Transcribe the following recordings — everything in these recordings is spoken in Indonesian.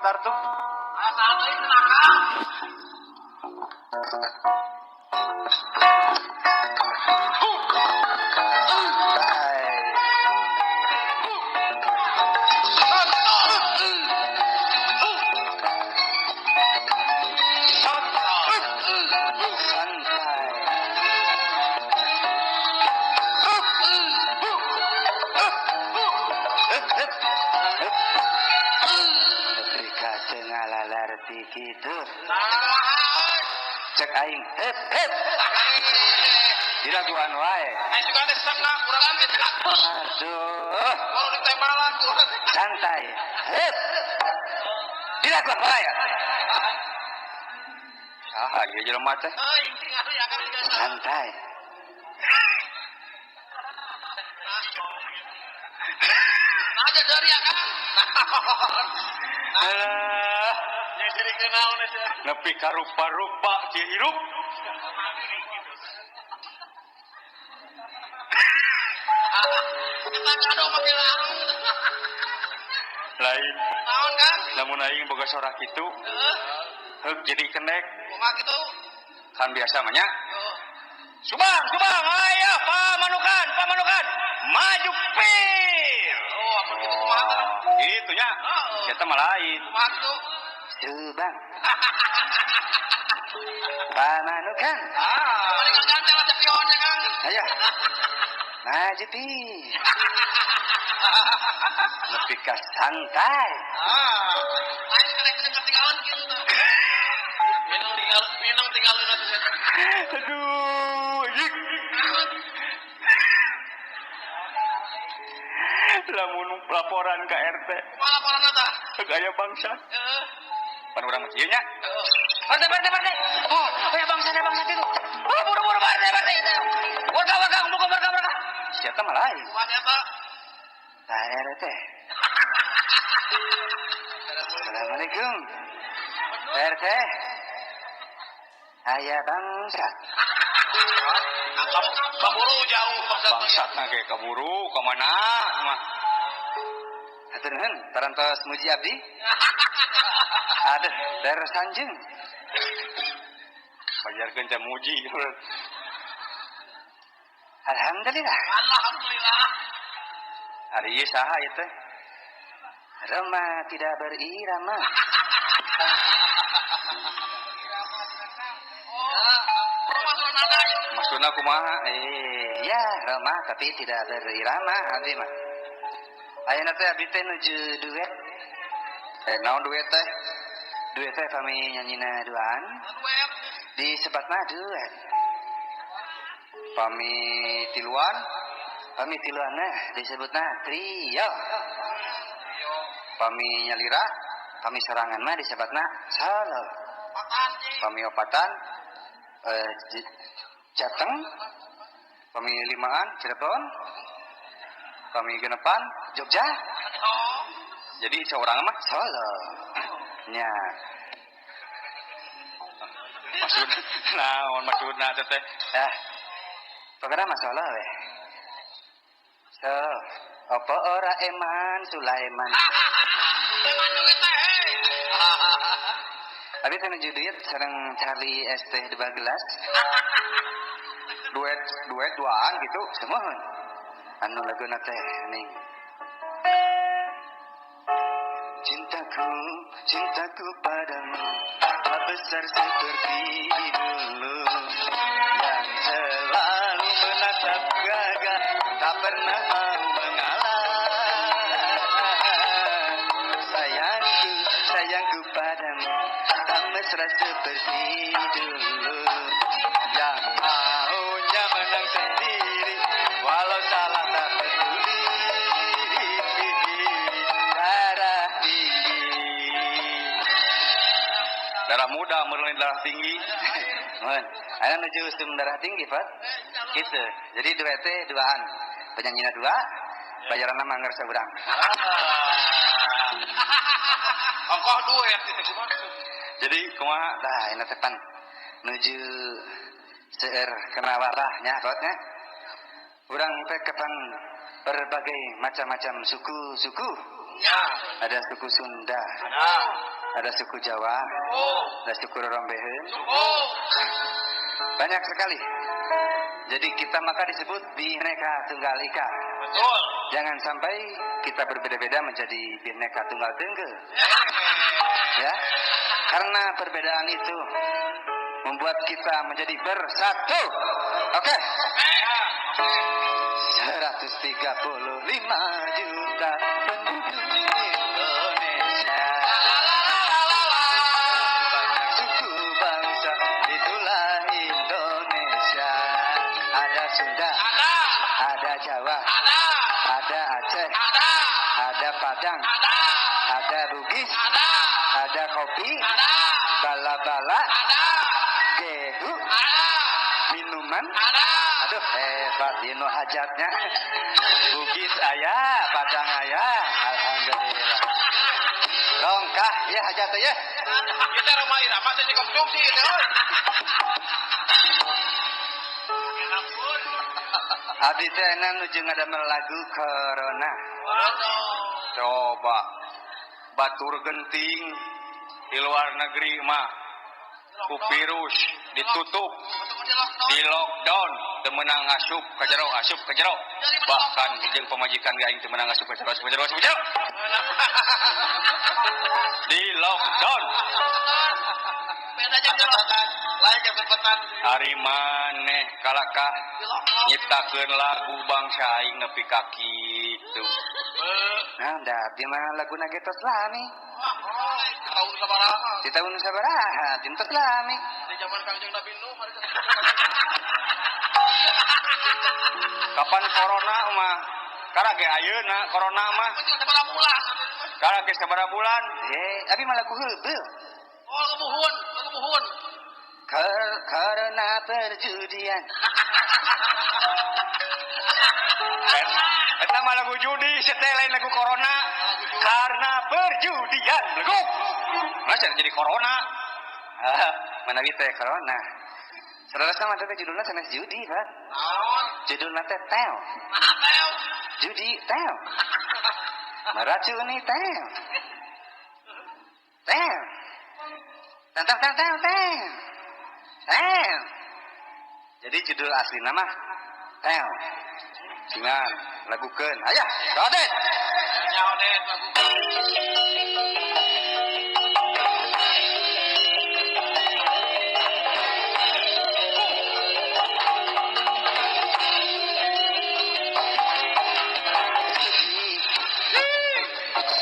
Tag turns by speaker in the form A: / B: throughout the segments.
A: gitar tuh.
B: Asal deui nakal.
C: Gitu. Cek aing, hep. Dilaguan wae.
B: Aing juga ada setengah kurang ambil.
C: Aduh.
B: Baru ditembalan kurang.
C: Santai. Hep. Dilaguan wae. Ah, ieu jelema teh. Santai.
B: Aja dari ya kan.
C: Alah.
B: Jadi kenal aja.
C: Nepi ka rupa-rupa kieu hirup.
B: Kita kado make larang.
C: Lain.
B: Naon kan?
C: Lamun aing boga sorak kitu, heug jadi kenek.
B: Kumaha kitu?
C: Kan biasa mah nya. Subang, ayo pamanukan. Maju pir.
B: Oh, apa kitu kumaha?
C: Gitu nya. Kita mah lain.
B: Kumaha kitu?
C: Subang. Pamanukan.
B: Mending ganti lah cepionnya kan.
C: Ayo. Maju pir. Lebih ke santai.
B: Lain kena ketinggalan gitu tuh. Minang tinggal nanti.
C: Aduh, yik. Lamun laporan ke RT.
B: Kumaha laporan eta?
C: Gaya bangsa. Pan urang mah ieu nya.
B: Partai. Oh, ya bangsa itu. Oh, buru-buru partai itu. Warga, kumpul warga.
C: Siapa mah lain.
B: Kumaha eta?
C: Pak RT. Assalamualaikum. Pak RT. Aya bangsa.
B: Kaburu jauh
C: Bangsat na ge kaburu ka mana mah. Hatur nuhun, parantos muji abdi. Aduh, daerah Sanjung. Pajarkeun teh muji. Alhamdulillah. Hari ieu saha ieu teh? Roma tidak berirama. Maksudna kumaha? Ya, Roma tapi tidak berirama abdi mah. Ayeuna teh abdi teh nuju duet. Naon duet teh? Duet teh kami nyanyina duaan. Disebutna duet. Pami tiluan nah disebutna trio. Pami nyalira, pami sorangan mah disebutna solo. Pami opatan Jateng, pami limaan Cirebon, pami genepan Jogja. Jadi seorang mah solo. Nya. Maksudna teh. Pokoknya masalah weh. So, apa ora Eman Sulaiman?
B: Eman duit teh.
C: Abi teh nuju duit sareng Charlie ST 2 gelas. Duet duaan gitu, semohon. Anu laguna teh ning. Cintaku padamu tak besar seperti dulu yang selalu menatap gagah tak pernah mau mengalah. Sayangku padamu tak mesra seperti dulu yang maunya menang sendiri walau salah tak peduli. Darah muda merupakan darah tinggi. Ayo nuju sum darah tinggi, Pak. Gitu. Jadi duete duaan. Penyanyinya dua, bayaranna manggar saurang.
B: Ongkoh duet itu kumaha?
C: Jadi kumaha? Tah ina teh pan nuju seueur kana warahnya, Rotnya. Urang teh kapan berbagai macam-macam suku-suku.
B: Ya.
C: ada suku Sunda,
B: Ada.
C: ada suku Jawa,
B: Oh.
C: ada suku Rorombehen.
B: Oh.
C: Banyak sekali. Jadi kita maka disebut Bhinneka Tunggal Ika.
B: Betul.
C: Jangan sampai kita berbeda-beda menjadi Bhinneka Tunggal Tengge. Ya. Karena perbedaan itu membuat kita menjadi bersatu. Oke. 135 juta penduduk Indonesia. Banyak suku bangsa, itulah Indonesia. Ada Sunda,
B: Ada.
C: ada Jawa,
B: Ada.
C: ada Aceh,
B: Ada.
C: ada Padang,
B: Ada.
C: ada Bugis,
B: Ada.
C: ada kopi,
B: Ada.
C: bala-bala,
B: Ada.
C: gehu,
B: Ada.
C: minuman.
B: Ada.
C: Aduh, hebat dino hajatnya. Bugis ayah, Padang ayah. Alhamdulillah. Rongkah ya hajat ya.
B: Kita ramai ramai saya konsumsi itu.
C: Abdi teh enak nuju ngadamel lagu Corona. Coba batur genting di luar negeri mah ku virus ditutup, di lockdown, teu meunang asup ka jero, bahkan jeung pamajikan ge aing teu meunang asup ka jero. Di lockdown.
B: Beda jam cepetan, lain jam cepetan.
C: Ari maneh kalakah nyiptakeun lagu bangsa aing nepi ka kitu. Nah, da di mana laguna getos lami.
B: Tahun sabaraha?
C: Di tahun sabaraha, dintos lami.
B: Di zaman Kangjeng Nabi Nuh hari
C: Kapan corona mah? Karage ayeuna corona mah.
B: sabaraha bulan.
C: Karage sabaraha bulan? Abi mah lagu heubeul.
B: Oh, lagu muhun.
C: Karena perjudian. Eta mah lagu judi, seteh lain lagu corona. Karena perjudian, leguk. Masa jadi corona? Mana teh corona? Saudara sama teh judulna sanes judi, Pak.
B: Naon?
C: Judulna teh teo.
B: Apel.
C: Judi teo. Meracuni teo. Teo. Teo. Jadi judul asli nama Teo. Singan lagukeun. Aya, Raden.
B: Nyaodet lagu.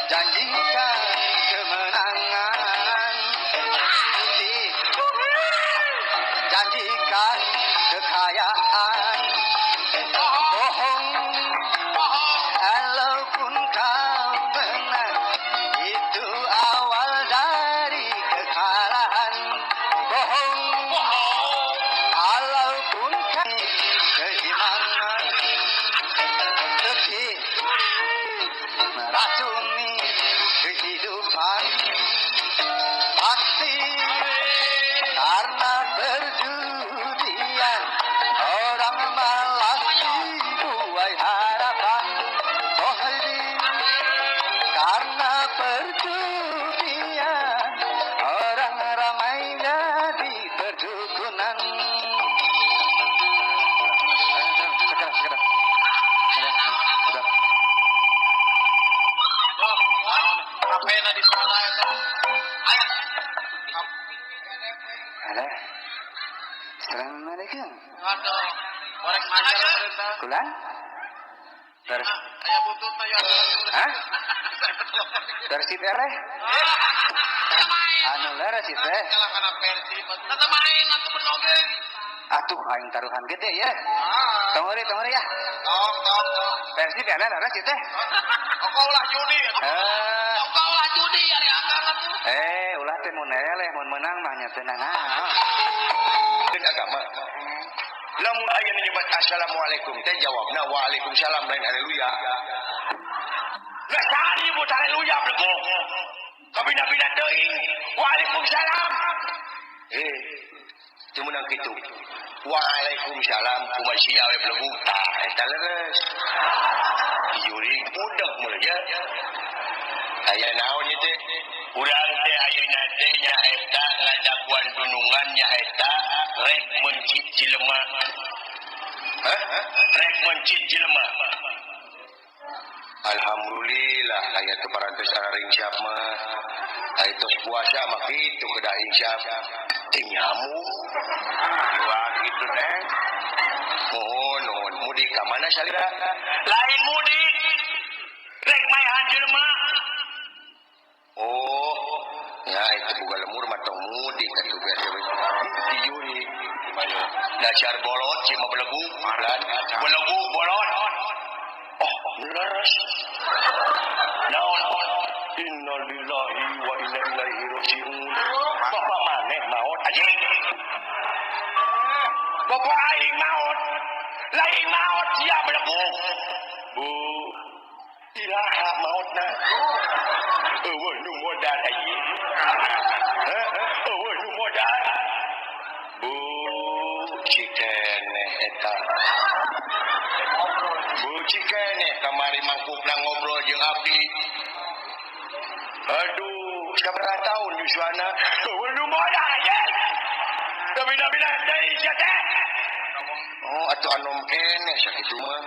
C: Janjikan kemenangan. Janjikan kekayaan. Bohong. Walaupun kau benar, itu awal dari kekalahan. Bohong. Walaupun kau keimanan, lebih meracuni kehidupan. Pasti karena perjudian orang malas dibuai harapan. Oh hari karena perjudian orang ramai jadi perdukunan. Sekarang. Sudah.
B: Apa yang di sana itu? Ayo.
C: Ada. Assalamualaikum.
B: Aduh. Korek majar perintah.
C: Kulan? Terus,
B: Aya buntut mah ya.
C: hah? Terus itu ereh? Anu leres itu teh.
B: Kalah kana Persib. Tata main atuh benoge.
C: Atuh aing taruhan gede ya. Tunggu ya.
B: Tong.
C: Persib ya leres itu teh.
B: Kau ulah judi. Kau ulah judi ari akang atuh.
C: Ulah teh mun eleh mun menang mah nya teu naon.
A: Dengan agama. Lamun aya nu nyebat assalamualaikum teh jawabna waalaikumsalam lain haleluya. Lah tadi buat haleluya blegok. Kabina-bina teuing waalaikumsalam. Teu meunang kitu. Waalaikumsalam kumaha sia we blegok tah eta leres. Dijuring budak mulai ya. Aya naon ieu teh? Urang teh ayeuna teh nyaeta ngadaguan dunungan nyaeta rek mencit jelema. Hah? Rek mencit jelema. Alhamdulillah aya teu parantos araring siap mah. Aya tos puasa mah kitu kedah insyaf. Teu nyamuk. Wah gitu teh. Mohon mudik ka mana salira? Lain mudik. Rek maehan jelema. Oh, ya itu bukan lemur matang mudik atuh biasa diuri. Dasar bolot cuma belegu, lan belegu bolot. Oh, leres. Naon? Innalillahi wa inna ilaihi rajiun. Bapak maneh maot anjing. Bapak aing maot. Lain maot sia belegu. Bu, iraha maotna. Eueuh nu modal anjing. Eueuh nu modal. Bu, cikeneh eta. Bu cikeneh kamari mangkukna ngobrol jeung abdi. Aduh, sabaraha taun yuswana? Eueuh nu modal anjing. Bina-bina teh sia teh. Oh, atuh anom keneh sakitu mah.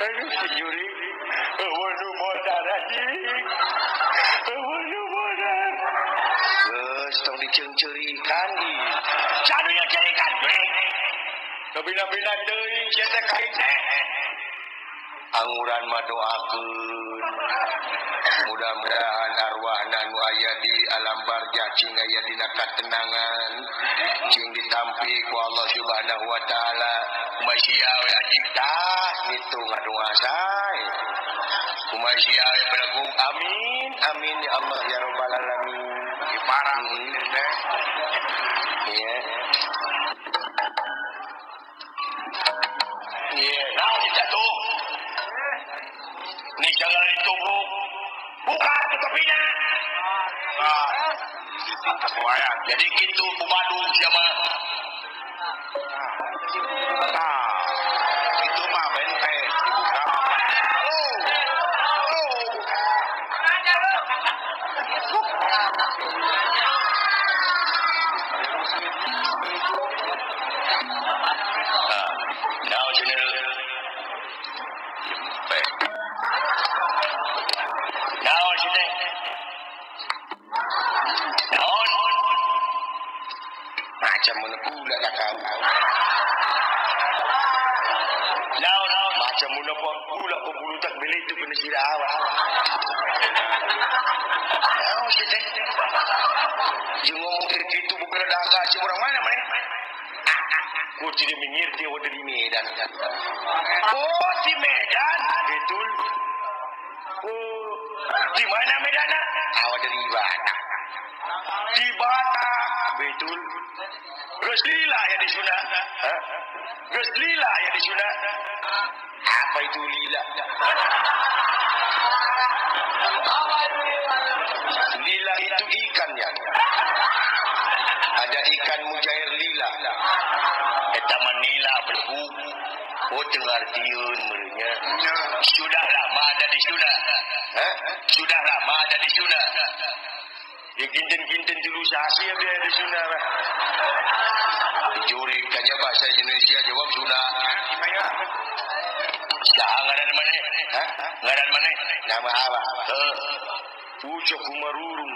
A: Aduh, si Juri. Eueuh nu modal anjing. Eueuh nu modal. Geus tong diceung-ceurikan ieu. Sadunya ceurikan bae. Bina-bina teuing sia teh kain teh. Anguran mah doakeun. Mudah-mudahan arwahna nu aya di alam barzah cing aya dina katenangan cing ditampi ku Allah Subhanahu wa taala kumaha we adik tah kitu ngadoa sae kumaha we belegu amin amin ya Allah ya rabbal alamin iparang teh iya iya naon jatuh ni segala itu bro buka tutupina jadi gitu Badung siapa itu mah benteng dibuka now channel now sini macam mana pula dah kau macam mana pula pembulu tak beli itu kena sirah awak sih teh dia ngomong gitu bukan ada agak si orang mana aku tidak mengerti awak dari Medan oh di Medan betul oh di mana Medan awak dari Batak di Batak betul Geus lila ya disunat. Geus lila ya disunat. Apa itu lila? Lila itu ikan ya. Ada ikan mujair lila. Eta manila belegu. Oh tengartieun meureunnya. Sudah lama ada di sunat. Sudah lama ada di sunat. Ya kinten-kinten dulu sasi ya dia di sunat. Juri kanya bahasa Indonesia jawab Sunda. Saha ngaran maneh? Ngaran maneh? Nama apa? Ucok Kumarurung.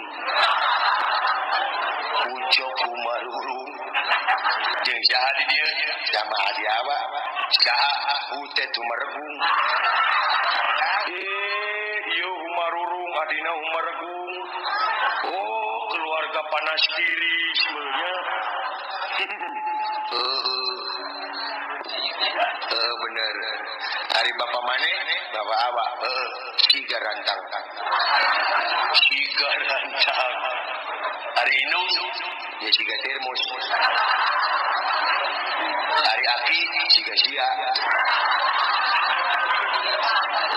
A: Ucok Kumarurung. Jeung saha di dieu? Sama adi apa? Saha Butet Humaregung. Ieu Humarurung adina Humaregung. Oh, keluarga panas kiri semuanya. Bener. Hari bapak mana? Bapak awak. Siga rantang. Siga rantang. Hari Inu ya siga termos. Hari Aki siga sia.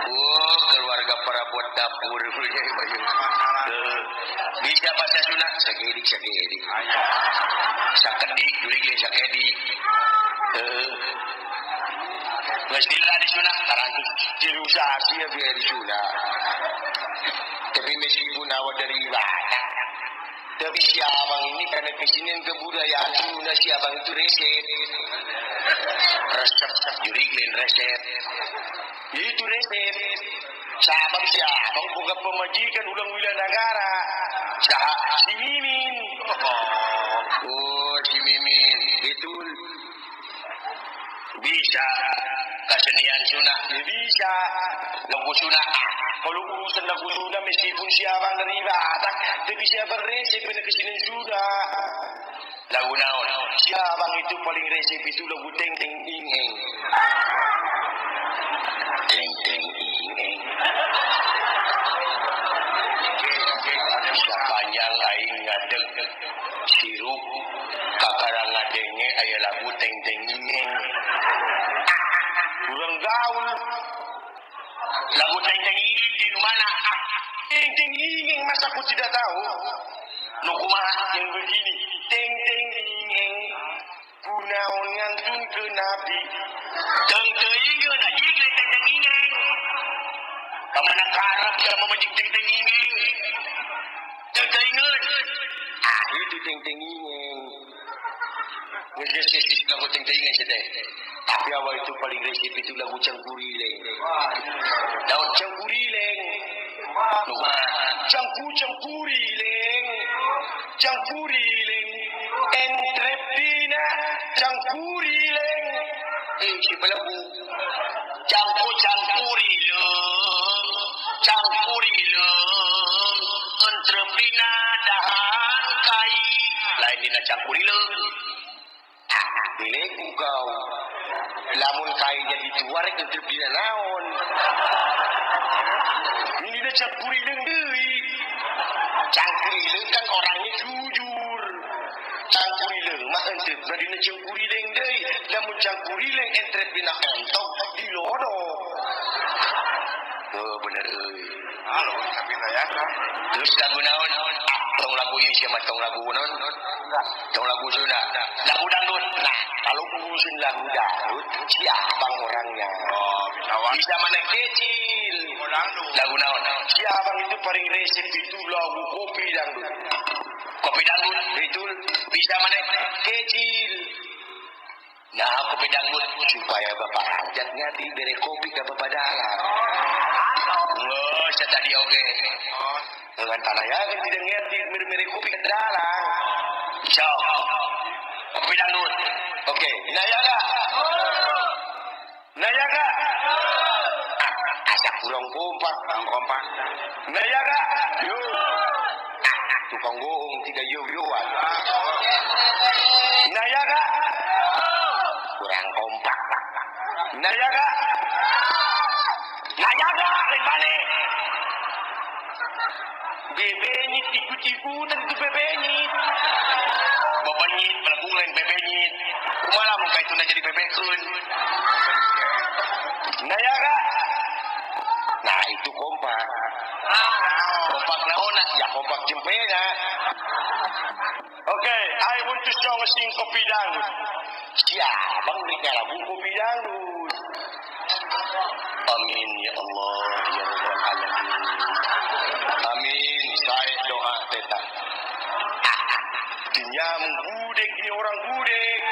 A: Oh, keluarga perabot dapur punya bayang. Bisa bahasa Sunda sakedik. Sakedik jurig ge sakedik. Geus lila di Sunda tarantus jiru sasi ya biar di Sunda. Tapi meskipun awak dari Batak, tapi si abang ini karena kesinian kebudayaan Sunda, si abang itu resep. Resep, juriglin resep. Itu resep. Si abang buka pemajikan ulang wilayah negara. Si Mimin. Oh, si Mimin. Betul. Bisa. Kesenian Sunda. Bisa. Lagu Sunda. Kalau urusan lagu Sunda meskipun si abang dari Batak, tapi siapa resep pada kesenian Sunda. Lagu naon. Si abang itu paling resep itu lagu Teng Teng Ing Eng. Teng Teng Ing Eng. Sepanjang aing ngadeg sirup kakarang ngadenge aya lagu Teng Teng Ing Eng. Kurang gaul. Lagu Teng Teng Ing Eng di mana? Teng Teng Ing Eng masa aku tidak tahu. Nu kumaha yang begini. Teng Teng Ing Eng. Kunaon ngantun ke Nabi. Teng Teng Ing Eng na jig Teng Teng Ing Eng. Kamana karap cara memajik Teng Teng Ing Eng. Teng Teng Ing Eng. Itu Teng Teng Ing Eng. Ngejesis lagu Teng Teng Ing Eng sete. Tapi awal itu paling resip itu lagu Cangkurileng. Daun Cangkurileng. Lupa. Cangkurileng. Cangkurileng. Entrepina. Cangkurileng. Siapa lagu? Cangkurileng. Cangkurileng. Entrepina dahan kai. Lain dina Cangkurileng. Bileku kau. Lamun kainya dituarek untuk dia naon. Ini dah Cangkurileng deui. Cangkurileng kan orangnya jujur. Cangkurileng mah ente badina Cangkurileng deui. Lamun Cangkurileng ente bina entok dilodo. Oh bener euy. Halo, tapi ya. Terus lagu naon? Tong lagu ieu siapa tong lagu naon? Tong lagu Sunda. Lagu dangdut. Nah, kalau urusin lagu dangdut, siapa orangnya? Oh, bisa mana kecil. Lagu naon? Siapa itu paling resep itu lagu kopi dangdut. Kopi dangdut, betul. Bisa mana kecil. Nah, kopi dangdut supaya bapak hajatnya diberi kopi ke bapak dalam. Nggak, saya tadi oke. Dengan tanah ya kan tidak ngerti mirip-mirip kopi ke dalam. So, kopi dangdut. Oke, Nayaga. Nayaga. Asak kurang kompak. Nayaga. Yo. Tukang bohong tidak yo-yoan. Nayaga. Kurang kompak. Nayaga. Nayaga. Mana? Bebenyit ikut-ikutan itu bebenyit. Bebenyit melengkung lain bebenyit. Kumaha mun ka itu jadi bebekeun. Nayaga. Nah itu kompak. Kompak naona? Ya kompak jempena. Okay, I want to sing kopi dangdut. Siapa ngerinya lagu kopi dangdut? Amin ya Allah ya Rabbal Alamin. Amin. Saya doa teta. Dia menggudek ini orang gudek.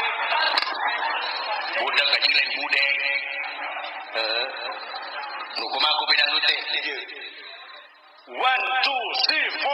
A: Budak gaji lain gudek. Nukum aku pedang lute. 1, 2, 3, 4.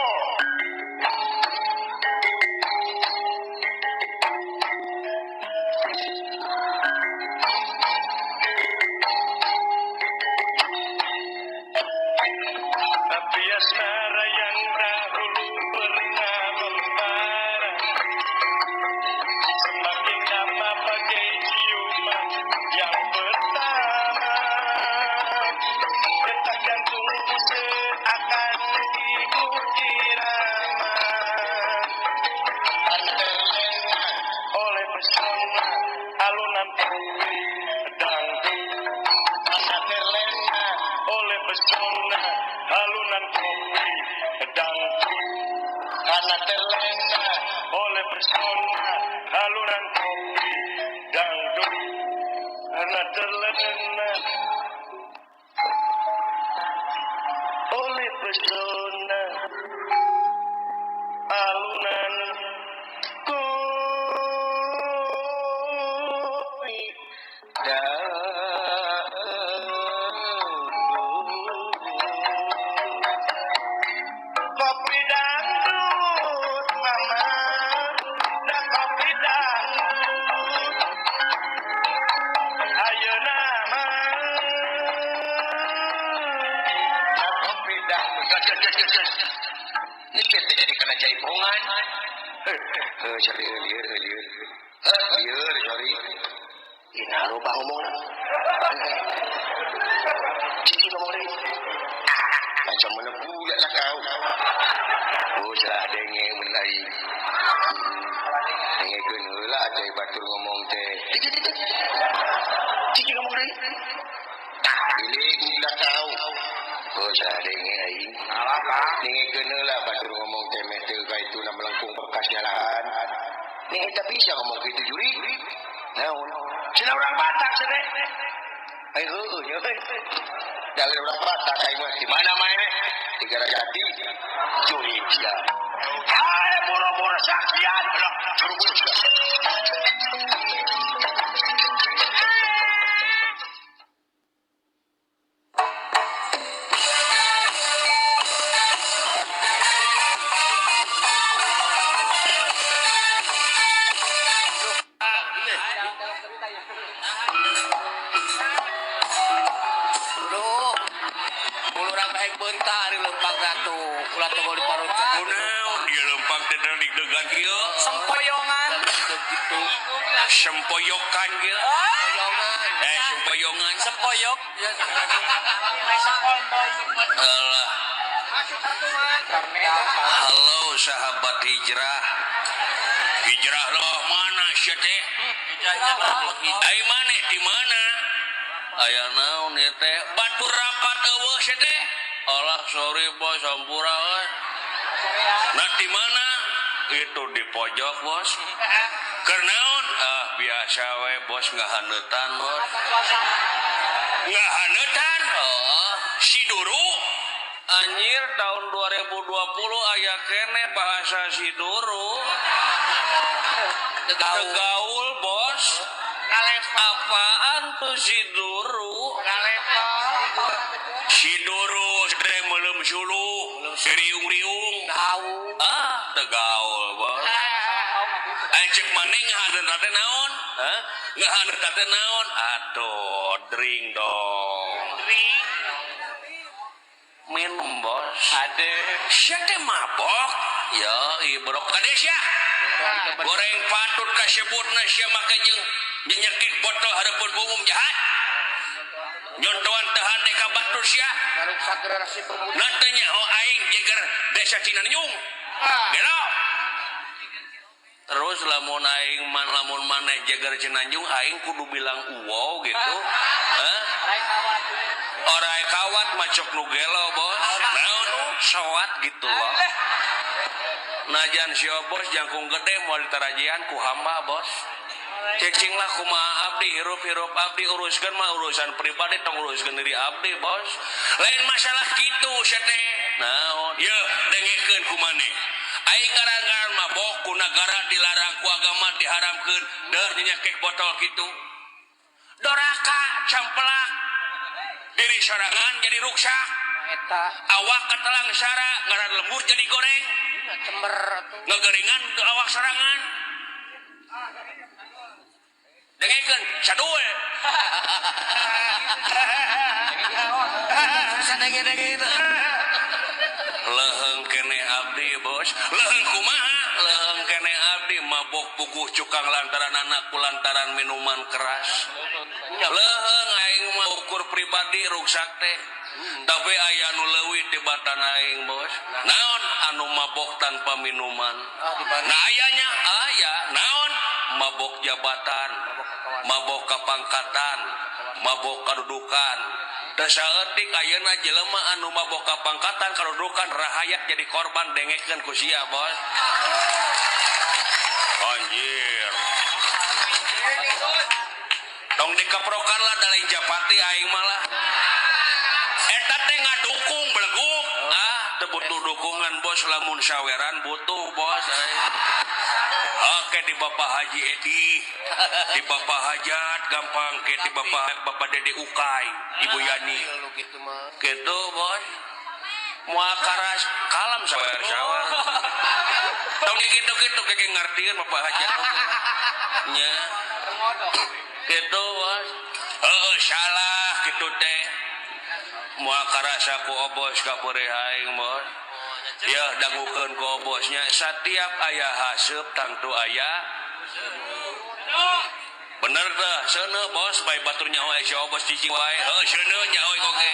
A: Alunan kopi dangdut karena terlena oleh pesona alunan kopi dangdut karena terlena oleh pesona Sorry lieur. Lieur sorry. Ina lupa ngomong. Cici ngomong lagi. Macam mana pula lah kau. Oh salah dengeng mulai. Dengeng kena lah cai batur ngomong teh. Cici ngomong lagi. Bilik pula kau. Oh salah dengeng aing. Dengeng kena lah batur ngomong teh meter kau itu nak melengkung berkasnya lahan. Dengeng tak bisa ngomong gitu juri. Cina orang Batak sedek. Ayo, jangan orang Batak ayo di mana main? Di Garajati, juri dia. Hai boro-boro saksian, boro-boro
B: bentar di lempang satu ulah togol di parut
A: kunaon dia lempang teh degan kieu
B: sempoyongan gitu
A: sempoyokan kieu sempoyongan
B: sempoyok
A: alah halo sahabat hijrah loh mana sia teh ai maneh di mana aya naon ieu teh batur rapat eueuh sia teh alah sorry bos sampura euy nah di mana itu di pojok bos keur naon biasa we bos ngahaneutan bos ngahaneutan si duru anjir tahun 2020 aya kene bahasa si duru gaul bos apaan tuh si duru si duru sedang melem sulu riung-riung tegaul bos cek maneh ngahaneut teh naon ngahaneut teh naon atuh drink dong minum bos ade sia teh mabok ya ibrok kade sia goreng patut kasebutna sia make jeung nyekek botol hareupeun umum jahat nyontoan teu hade ka batur sia nanti nya aing jeger desa Cinanyung gelo terus lamun aing lamun maneh jeger Cinanyung aing kudu bilang uwo gitu orai kawat macok nu gelo bos naon sowat gitu loh najan si bos jangkung gede moal ditarajian ku hamba bos cicing lah kumaha abdi hirup abdi uruskeun mah urusan pribadi tong uruskeun diri abdi bos lain masalah kitu sia teh naon ye dengekeun ku maneh aing ngarangan mabok ku nagara dilarang ku agama diharamkeun deur nyekek botol kitu doraka campelak diri sorangan jadi ruksak eta awak katelang sara ngaran lembur jadi goreng cemer ngegeringan awak sorangan dengekeun sadul sadege leheung kene abdi bos leheung kumaha leheung kene abdi mabok puguh cukang lantaran anak kulantaran minuman keras leheung aing mah ukur pribadi ruksak teh tapi aya nu leuwih tibatan aing bos naon anu mabok tanpa minuman nah ayanya aya naon mabok jabatan mabok kapangkatan mabok kadudukan teu saeutik ayeuna jelema anu mabok kapangkatan kadudukan rahayat jadi korban dengekeun ku sia bos anjir tong dikeprokan lah dalai japati aing malah eta teh ngadukung beleguk teu butuh dukungan bos lamun saweran butuh bos oke di Bapak Haji Edi di Bapak Hajat gampang ke di Bapak Dede Ukay Ibu Yani gitu bos moal karas kalam sawer tong gitu keke ngartieun Bapak Hajat nya gitu bos salah gitu teh moal karasa ku obos ka peureuh aing bos
D: Ya dangukeun ku bosnya setiap aya haseup tangtu aya bener teh seuneu bos bae batur nyawa si bos cicing wae heuh seuneu nyawa oge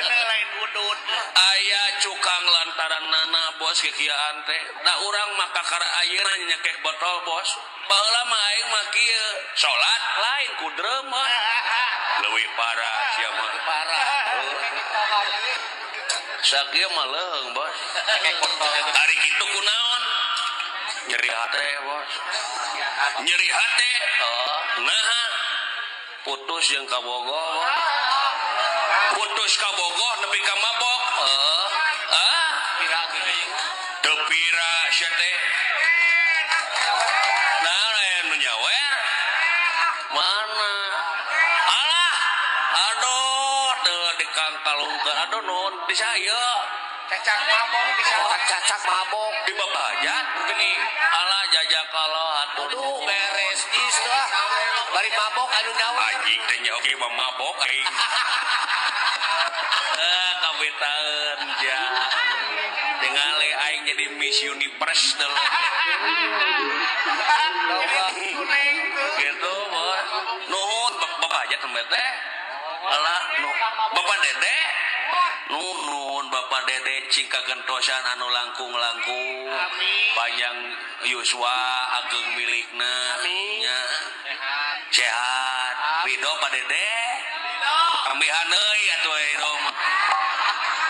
A: lain udut.
D: aya cukang lantaran nana bos kekiaan teh da urang mah kakara ayeuna nyekek botol bos baheula mah aing mah kieu salat lain ku dreum mah leuwih parah sia mah
B: Parah.
D: sakieu mah leung bos ari kitu kunaon nyeri hate bos nyeri hate nah putus jeung kabogoh putus kabogoh nepi ka mabok
B: Pira geuning.
D: teu pira sia teh nah lain nu nyawer mana alah aduh teu dikangkalungkeun aduh nun di saya
B: Cacak mabok bisa. Cacak mabok.
D: di babajat
B: Geuning.
D: alah jajak kalau atuh
B: Aduh beres jis lah. Bari mabok anu nyawa.
D: anjing teh nya oge mah mabok aing kabetaeun ja ningali aing jadi Miss Universe deuleu gitu bos nuhun bapak aja tembe teh alah nu bapak dede nuhun bapak dede cing kagentosan anu langkung-langkung panjang yuswa ageng milikna nya sehat ridho pak dede ambihan deui atuh ridho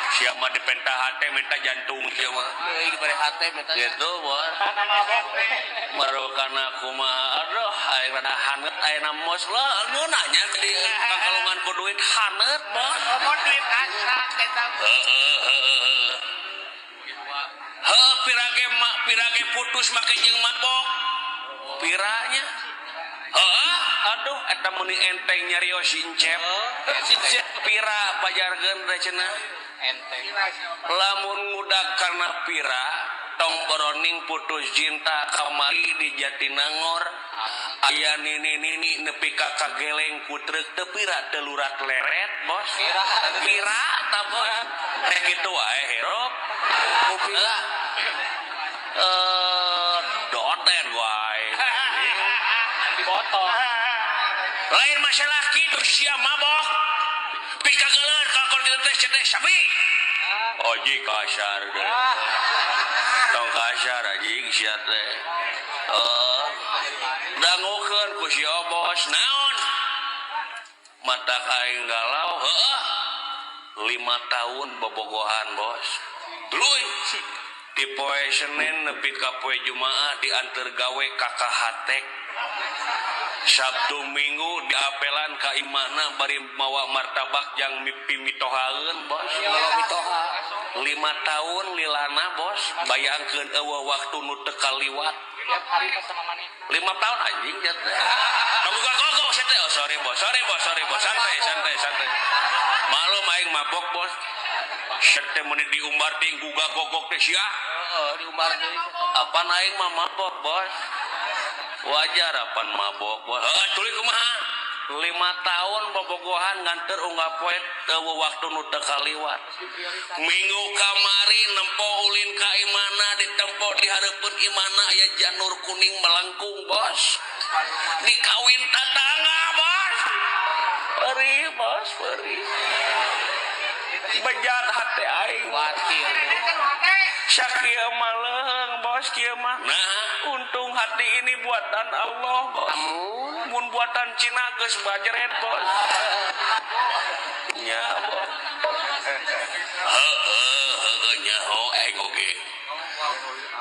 D: siapa dipenta hate minta jantung sieu mah
B: Euy bari hate meta.
D: gitu bos baru karena kumaha aduh aing rada haneut ayeuna mos lah nu nanya di kakalungan ku duit haneut bos
B: Mau duit asa eta.
D: heuh pirage putus make jeung mabok piranya heuh aduh eta meni enteng nyarios incep pira pajargeun teh cenah
B: Enteng.
D: lamun ngudag karena pira tong boroning putus cinta kamari di Jatinangor aya nini nepi ka kageleng ku treuk teu pira teu lurat leret bos pira ta bos rek kitu wae herop ku pira doten wae
B: Di botol.
D: lain masalah kitu sia mabok pikageuleun kakor kitu teh ceteh sapi oji kasar deh tong kasar anjing sia teh dangukeun ku si bos naon matak aing galau heuh 5 tahun bobogohan bos duluy di poe Senin nepi ka poe Jumaah diantar gawe kakak hatek Sabtu Minggu diapelan ka imahna bari mawa martabak jang mimpi mitohaeun bos
B: Kalau mitoha.
D: 5 tahun lilana bos bayangkeun eueuh waktu nu teu kaliwat
B: Tiap hari pas sama manis.
D: 5 tahun anjing jat kabuka koko sia teh oh sorry bos santai malum aing mabok bos sia teh meuni diumbar ting gugah gogok teh sia
B: Di umbar deui.
D: apa aing mah mabok bos wajar apan mabok bos tuluy kumaha 5 tahun bobogohan nganter unggah poe eueuh waktu nu teu kaliwat minggu kamari nempo ulin ka imana ditempo di hareupeun imana aya janur kuning melengkung bos dikawin tatangga bos peri bejat hati aing
B: Watil.
D: sakieu mah leung bos kieu mah nah untung hati ini buatan Allah bos mun buatan Cina geus bajret bos nya bos heuh nyaho aing oge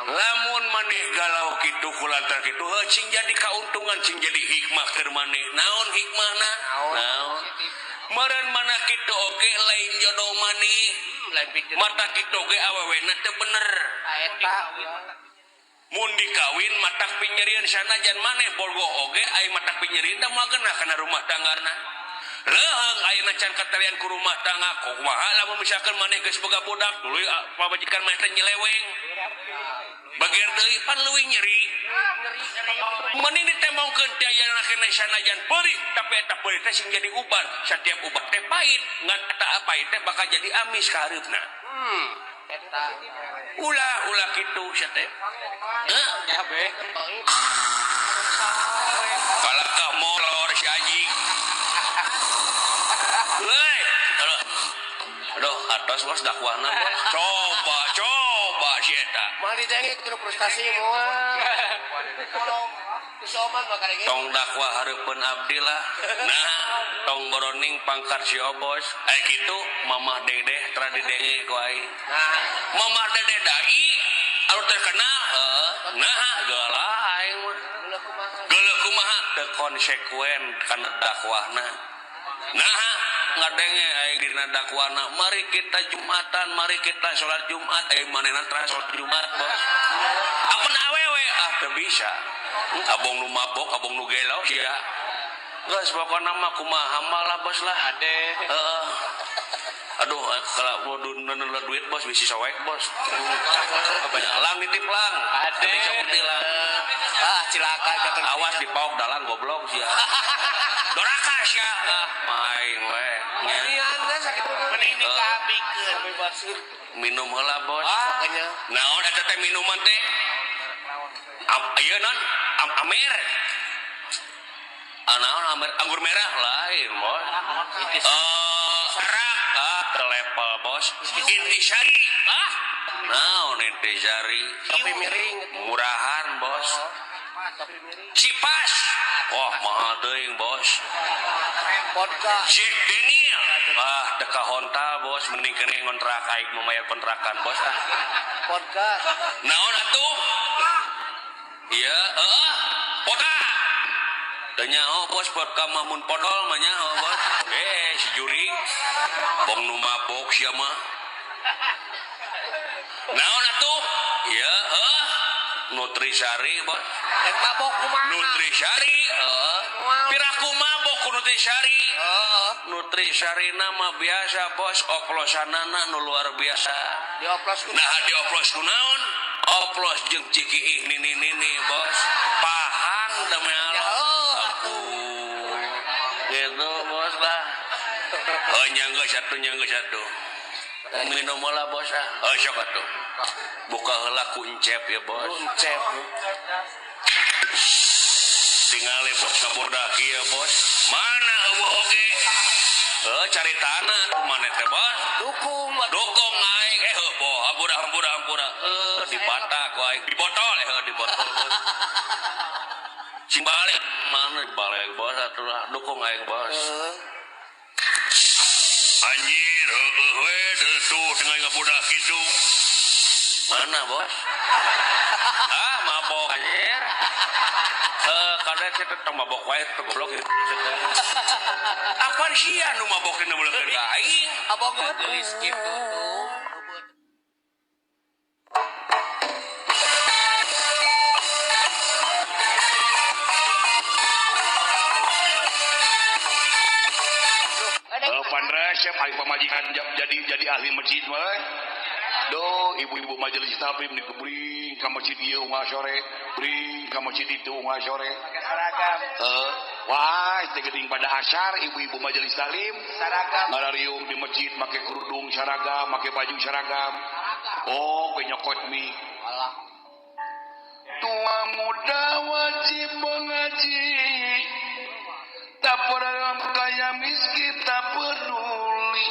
D: lamun maneh galau kitu kulantar kitu cing jadi kauntungan cing jadi hikmah keur maneh naon hikmahna naon meureun mana kitu oge lain jodoh maneh
B: Lain pikir.
D: mata kitu oge awewena teu bener
B: Eta.
D: mun dikawin matak pinyerieun sanajan maneh bolgo oge aya matak pinyerieun da moal geuna kana rumah tanggana leung ayeuna can katalian ku rumah tangga kumaha lamun misalkan maneh geus boga budak tuluy pabajikan maneh teh nyeleweng bager deui pan leuwih nyeri mending ditembongkeun ti ayeuna keneh sanajan peurih tapi eta peurih teh sing jadi uban setiap uban teh pahit ngan eta pahit teh bakal jadi amis ka hareupna ulah kitu sia teh.
B: Ya be.
D: Kalaka molor si anjing. Heuy. Aduh, atos bos dakwahna bos. Coba si eta.
B: Mali dengek kudu frustasi moal. Kusoman bakal ge.
D: Tong dakwah hareupeun abdi lah. Nah, tong boroning pangkat si Obos. Kitu Mamah Dedeh tra didenge ku aing.
B: Nah,
D: Mamah Dedeh dai anu terkenal nah geula aing mah. Geuleuh kumaha teu konsekuen kana dakwahna. Nah, ngadenge aing dina dakwahna, mari kita Jumatan, mari kita salat Jumat, manehna tra salat Jumat, Bos. Apun awewe teu bisa. Abong nu mabok, abong nu gelau sia. Geus pokona mah kumaha lah Bos lah. Heeh. Aduh, kalau neuneuh duit Bos bisi soek Bos. Lang nitip lang. Ade seperti lang.
B: cilaka jatuh.
D: Awas dipauk dalang goblok sia. Doraka sia. Main we.
B: Nian sakit mending dikabikeun bebas.
D: Minum heula Bos.
B: Makanya.
D: Naon eta teh minuman teh? Ieu non Amer. Naon Amer anggur merah lain Bos. Sarak telepel Bos. Intisari. Naon intisari?
B: Tapi miring
D: murahan Bos. Cipas. Wah, mahal teuing Bos.
B: vodka.
D: Jack Daniel. Deka honta Bos, mending kene ngontrak aing membayar kontrakan Bos
B: Vodka.
D: Naon atuh? Iya, vodka. Teu nyaho Bos, vodka mah mun podol mah nyaho Bos. Si juri. Bong nu mabok sia mah. Naon atuh? Iya, Nutrisari Bos.
B: Yang mabok kumaha?
D: Nutrisari, piraku mabok ku Nutrisari. Nutrisari nama biasa Bos, oplosanana nu luar biasa.
B: Dioplos ku.
D: Nah, dioplos ku naon? Oplos jeung ciki nini Bos. Pahang da mealo. Aku. Gitu Bos lah. Nyangga satu. Minum lah Bos sok atuh. Buka heula kuncep ya Bos.
B: Kuncep.
D: Tinggal Bos kaburdaki ya Bos. Mana eueuh oge? Cari tanah tuh mana teh Bos? Dukung aing boh hampura. Dibatak ku aing di botol Bos. Sing balik mana balik Bos atuh dukung aing Bos. Anjir we tuh dengan ngabudak gitu. Mana Bos? Mabok anjir. Kada kita tong mabok wae teh goblok gitu. Apaan sih anu mabok dina muleukeun ka aing?
B: Abang mah skip tuh.
A: Pandra siap hari pemajikan jadi ahli masjid mah. Ibu-ibu majelis taklim dibring ka masjid ieu unggal sore, bring ka masjid itu unggal sore.
B: Pakai seragam.
A: Wah, teh geuning pada asyar ibu-ibu majelis taklim
B: Seragam.
A: ngarariung di masjid make kerudung seragam, make baju seragam. Ge nyokot mie.
B: Alah.
A: Tua muda wajib mengaji. Tak pernah kaya miskin tak peduli.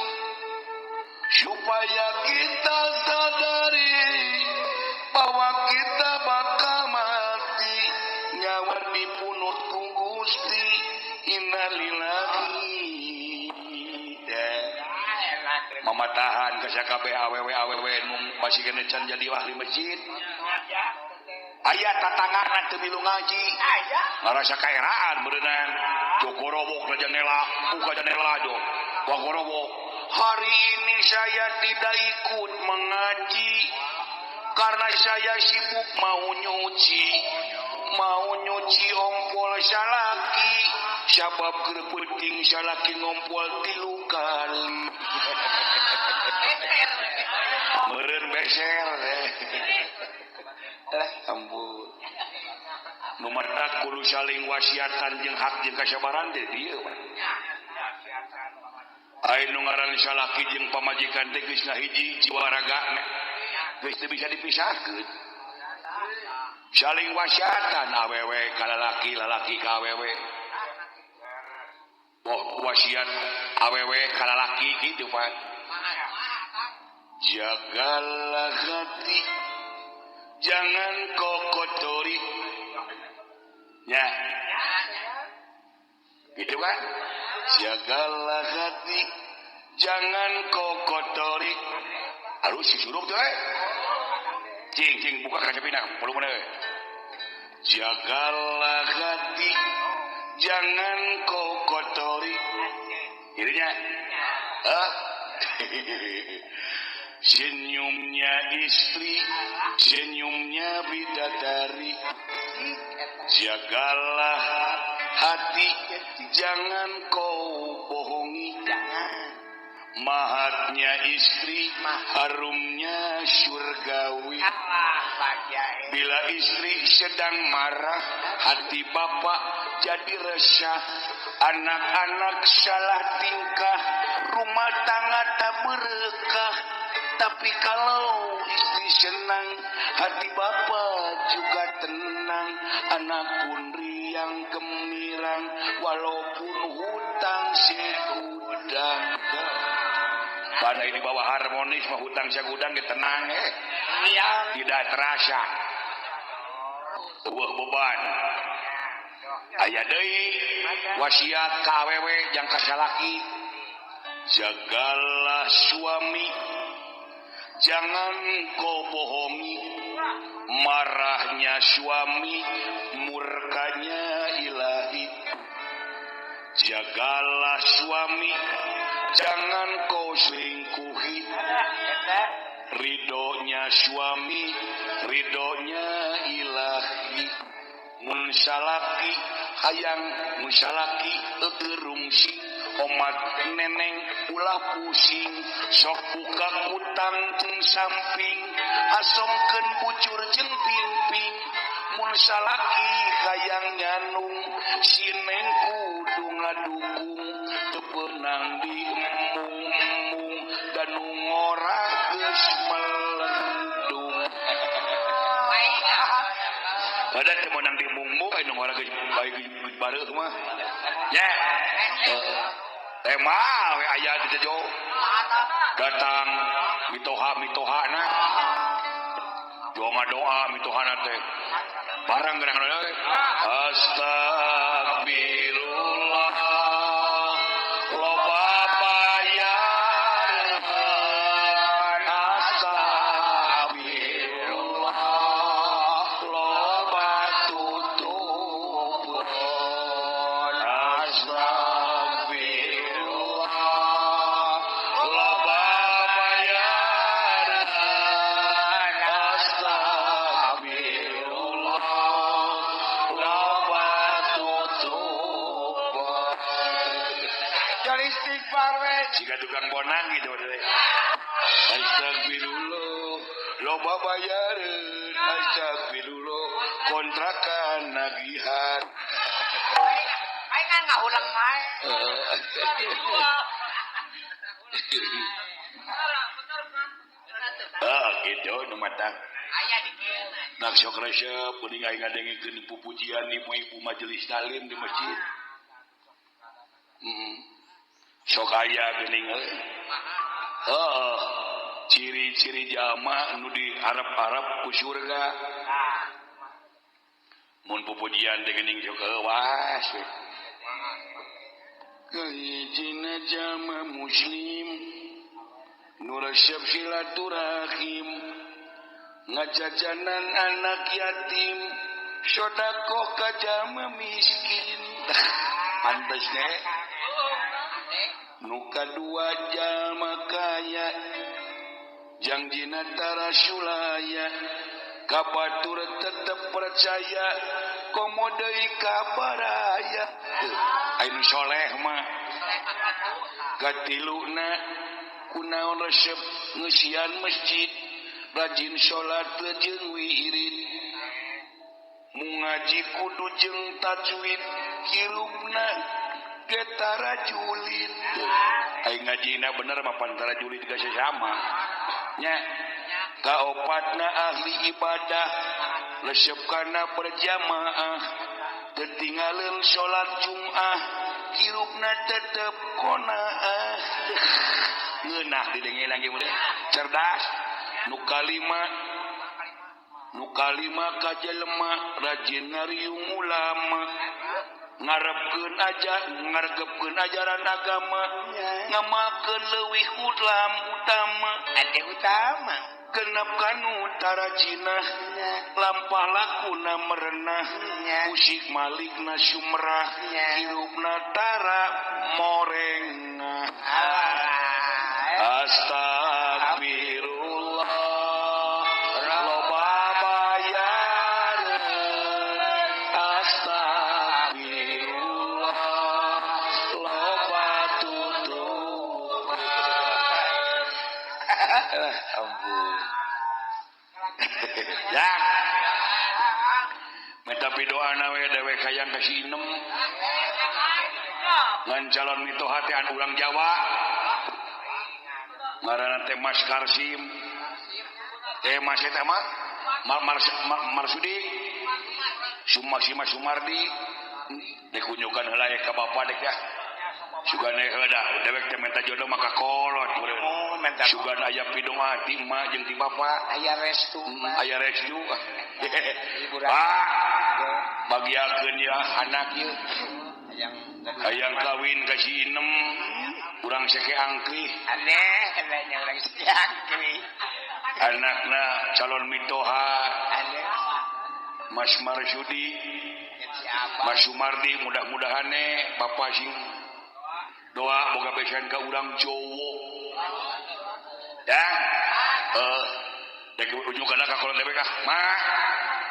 A: Supaya kita sadari bahwa kita bakal mati, nyawa dipunut ku Gusti. Innalillahi. Mamatahan ka sakabeh awewe nu masih kena can jadi ahli masjid. Aya tatanganan teu milu ngaji. Ngarasa kaeraan beunang. Jokorobok na janela, buka janela jo. Wakorobok. Hari ini saya tidak ikut mengaji karena saya sibuk mau nyuci ompol salaki. Sabab keur penting salaki ngompol 3 kali. Meureun beser ampun. Numatak kudu saling wasiatan jeung hak jeung kasabaran teh dieu. Aing nu ngaran salaki jeung pamajikan teh geus ngahiji jiwa ragana. geus teu bisa dipisahkeun. Saling wasiatan awewe ka lalaki, lalaki ka awewe. Wasiat awewe ka lalaki kitu Pak. Jagalah hati, jangan kau kotori. Ya. Gitu kan? Jagalah hati, jangan kau kotori. Harus disuruh tuh Cing buka kaca pinang, perlu mana? Jagalah hati, jangan kau kotori. Ininya. Senyumnya istri, senyumnya bidadari. Jagalah hati, jangan kau bohongi. Mahatnya istri, harumnya surgawi. Bila istri sedang marah, hati bapak jadi resah. Anak-anak salah tingkah, rumah tangga tak berkah. Tapi kalau istri senang, hati bapak juga tenang. Anak pun riang gembirang, walaupun hutang segudang. Pada ini bawa harmonis, mah hutang segudang tenang tidak terasa. Wah beban. Aya deui wasiat ka awewe jang ka salaki. Jagalah suami, jangan kau bohongi. Marahnya suami, murkanya ilahi. Jagalah suami, jangan kau selingkuhi. Ridhonya suami, ridhonya ilahi. Mun salaki hayang mun salaki teu rungsing. Omat neneng ulah pusing, sok buka utang jeung samping, asongkeun bujur jeung pingping. Mun salaki hayang nyanung, si neng kudu ngadukung, teu peunang diemung-emung, dan nu ngora geus melendung. Ada teu meunang diemung-emung, anu ngora geus bareuh mah. Nya. Tema we aya di tejo. Datang mitoha-mitohana. Doa mitohana teh. Barang gerang deui. Astagfirullah. Loba bayaran. Astagfirullah. Loba tutup. Jika tukang bonang gitu astagfirullah loba bayaran astagfirullah kontrakan nagihan
B: aing kan ngaulang main
A: gitu nu matang
B: aya di kieu
A: nak sok resep peuning aing ngadengikeun pupujian ibu-ibu majelis taklim di masjid. Sok aya geuning ciri-ciri jama nu diharap-harap ku surga. Mun pupujian teh geuning sok euwas we. Kahijina jama muslim nu resep silaturahim ngajajanan anak yatim sedekah ka jama miskin. Pantes teh nu kadua jalma kaya jangjina tara sulaya kabatur tetep percaya komo deui ka baraya anu soleh mah katiluna kunaon resep ngeusian masjid rajin salat jeung wirid mungaji kudu jeung tajwid kirupna getara julid aing ngajina bener mah pantara julid geus sama nya kaopatna ahli ibadah lesep kana berjamaah ketinggalan sholat Jum'ah hirupna tetep konaah ngeunah didengeun lagi mudah cerdas nu kalima ka jelema rajin ngariung ulama ngaregepkeun ajaran agama ngamakeun leuwih utama
B: Ada utama.
A: genep kanu tarajina lampah lakuna merenah musik malikna sumrah hirupna tara moreng astagfirullah loba bayareun astagfirullah loba tutup ampun ya minta pidoana we dewek hayang kasinem ngan calon mitoha teh an ulang Jawa ngaranna teh Mas Karsim teh Mas eta mah Marsudi Mas Sumardi dikunjungkan heula ka bapa dek ya sugana heuda dewek teh minta jodoh maka kolot sugana aya pidong hati mah jeung ti bapa
B: Aya restu.
A: aya restu Pak bagiakeun ya anak ieu hayang kawin ka si Inem urang seke angkri
B: Aneh yang orang sekian kini.
A: anakna calon mitoha
B: Aneh.
A: Mas Marsudi
B: Siapa?
A: Mas Sumardi mudah-mudahan bapak sing doa boga besan ka urang Jowo ya dek ujungna ka kolot dewek mah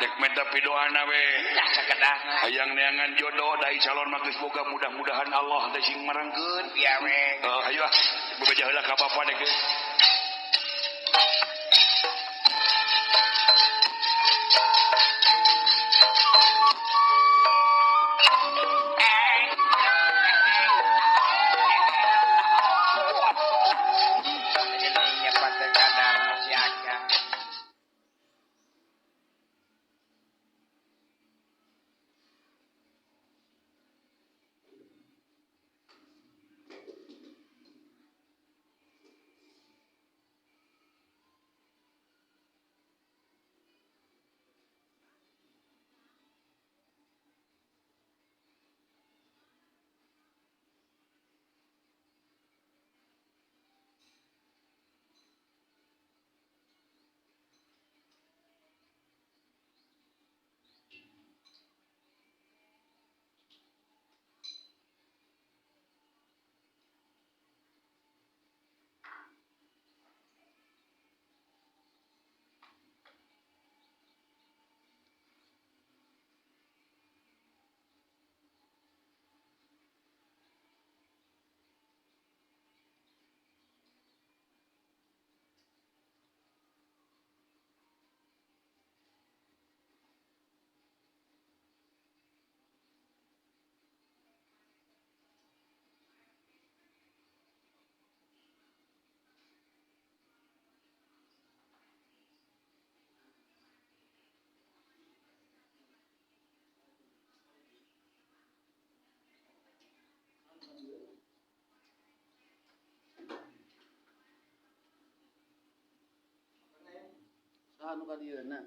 A: dek minta pidoana we
B: Nah, sakedah.
A: hayang neangan jodoh dari calon mah geus boga mudah-mudahan Allah teh sing marengkeun
B: Biar we.
A: ayo boga heula ka bapa dek
B: Jadinya pada kadang masih agak.
C: anu ka dieuna